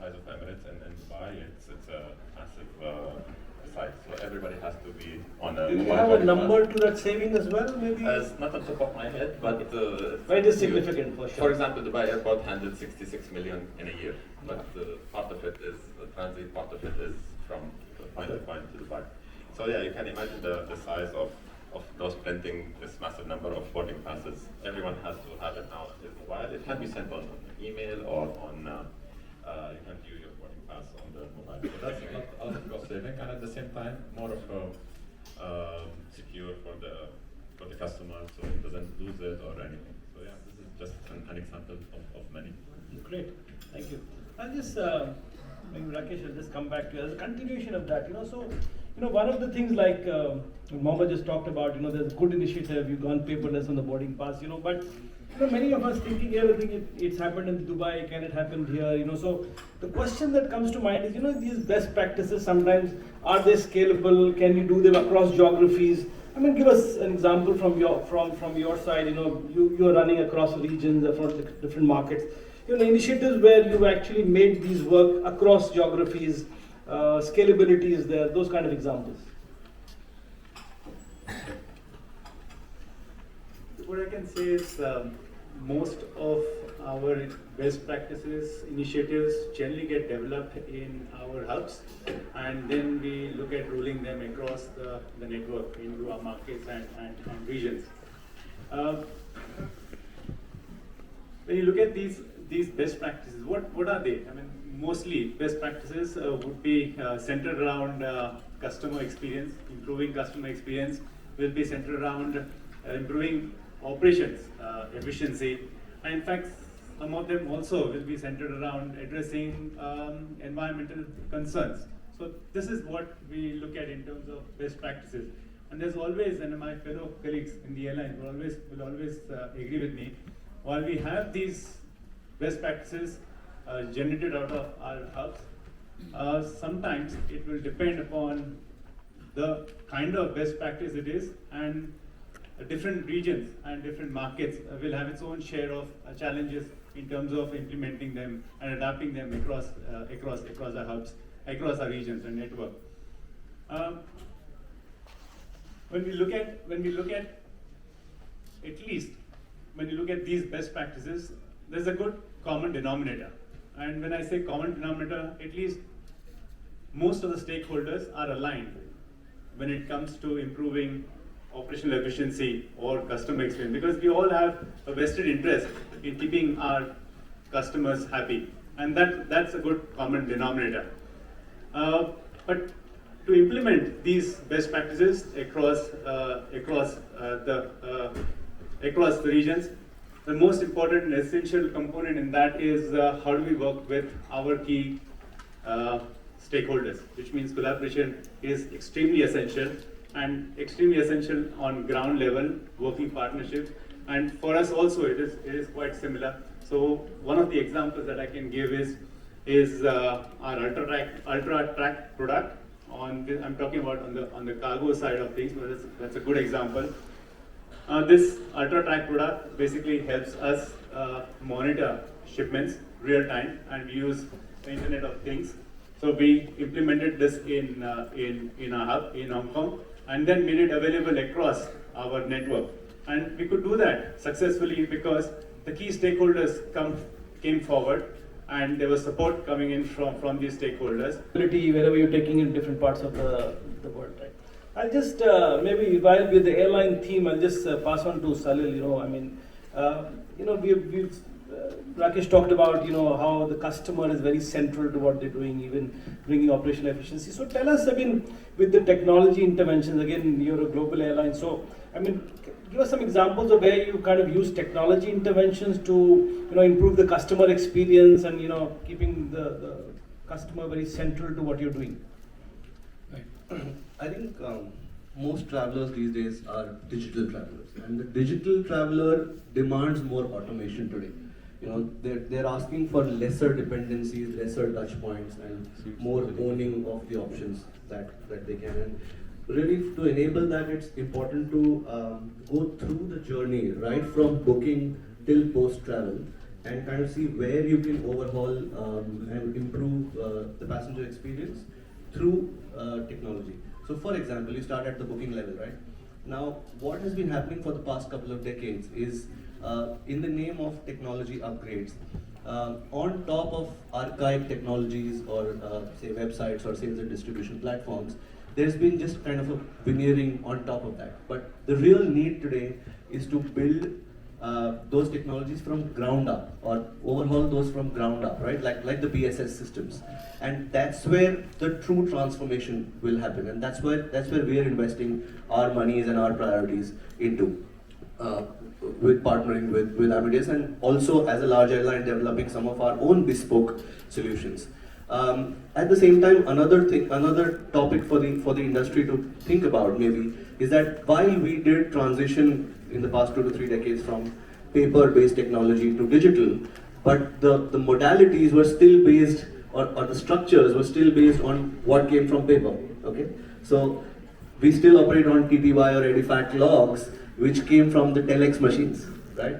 size of Emirates and Dubai, it's a massive site. So everybody has to be on a. Do you mobile have a boarding number pass. to that saving as well, maybe? Not on top of my head, but It is significant for sure. For example, Dubai Airport handled 66 million in a year, but part of it is transit, part of it is from point to point to Dubai. So yeah, you can imagine the size of those printing this massive number of boarding passes. Everyone has to have it now on his mobile. It can be sent on email or on, you can view your boarding pass on the mobile. So that's a lot of cost saving, and at the same time, more of a secure for the customer, so he doesn't lose it or anything. So yeah, this is just an example of many. Great, thank you. I'll just, maybe Rakesh, I'll just come back to you as a continuation of that. So, one of the things like Mohammed just talked about, there's a good initiative, you've gone paperless on the boarding pass, but many of us thinking everything, it's happened in Dubai, can it happen here, so the question that comes to mind is, these best practices sometimes, are they scalable, can you do them across geographies? I mean, give us an example from your side, you're running across regions, across different markets, initiatives where you've actually made these work across geographies, scalability is there, those kind of examples. What I can say is most of our best practices initiatives generally get developed in our hubs, and then we look at rolling them across the network into our markets and regions. When you look at these best practices, what are they? I mean, mostly best practices would be centered around customer experience, improving customer experience, will be centered around improving operations efficiency, and in fact some of them also will be centered around addressing environmental concerns. So this is what we look at in terms of best practices, and there's always, and my fellow colleagues in the airline will always agree with me, while we have these best practices generated out of our hubs, sometimes it will depend upon the kind of best practice it is, and different regions and different markets will have its own share of challenges in terms of implementing them and adapting them across our hubs, across our regions and network. When we look at these best practices, there's a good common denominator. And when I say common denominator, at least most of the stakeholders are aligned when it comes to improving operational efficiency or customer experience, because we all have a vested interest in keeping our customers happy, and that's a good common denominator. But to implement these best practices across the regions, the most important and essential component in that is how do we work with our key stakeholders, which means collaboration is extremely essential, and extremely essential on ground level working partnership. And for us also it is quite similar. So one of the examples that I can give is our Ultra Track product. I'm talking about on the cargo side of things, but that's a good example. This Ultra Track product basically helps us monitor shipments real time, and we use the Internet of Things. So we implemented this in our hub in Hong Kong, and then made it available across our network. And we could do that successfully because the key stakeholders came forward, and there was support coming in from these stakeholders. Wherever you're taking in different parts of the world, right? I'll just, maybe while with the airline theme, I'll just pass on to Salil, we've Rakesh talked about, how the customer is very central to what they're doing, even bringing operational efficiency. So tell us, with the technology interventions, again, you're a global airline, so, give us some examples of where you kind of use technology interventions to, improve the customer experience and, keeping the customer very central to what you're doing. Right. I think most travelers these days are digital travelers, and the digital traveler demands more automation today. They're asking for lesser dependencies, lesser touch points, and more owning of the options that they can. And really, to enable that, it's important to go through the journey right from booking till post travel, and kind of see where you can overhaul and improve the passenger experience through technology. So for example, you start at the booking level, right? Now, what has been happening for the past couple of decades is in the name of technology upgrades, on top of archaic technologies or say websites or sales and distribution platforms, there's been just kind of a veneering on top of that. But the real need today is to build those technologies from ground up or overhaul those from ground up, right? Like the BSS systems. And that's where the true transformation will happen. And that's where we are investing our monies and our priorities into. With partnering with Amadeus, and also as a large airline developing some of our own bespoke solutions. At the same time, another topic for the industry to think about maybe is that while we did transition in the past 2 to 3 decades from paper-based technology to digital, but the modalities were still based, or the structures were still based on what came from paper. Okay, so we still operate on TTY or EDIFACT logs, which came from the telex machines, right?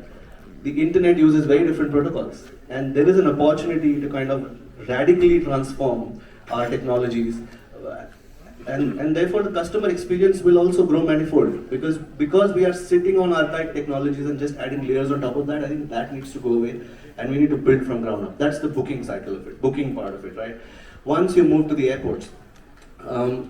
The internet uses very different protocols, and there is an opportunity to kind of radically transform our technologies, and therefore the customer experience will also grow manifold, because we are sitting on archaic technologies and just adding layers on top of that. I think that needs to go away, and we need to build from ground up. That's the booking cycle of it, booking part of it, right? Once you move to the airports,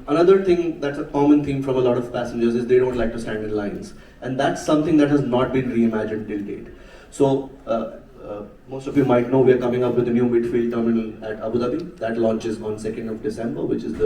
another thing that's a common theme from a lot of passengers is they don't like to stand in lines, and that's something that has not been reimagined till date. So most of you might know we are coming up with a new midfield terminal at Abu Dhabi that launches on 2nd of December, which is the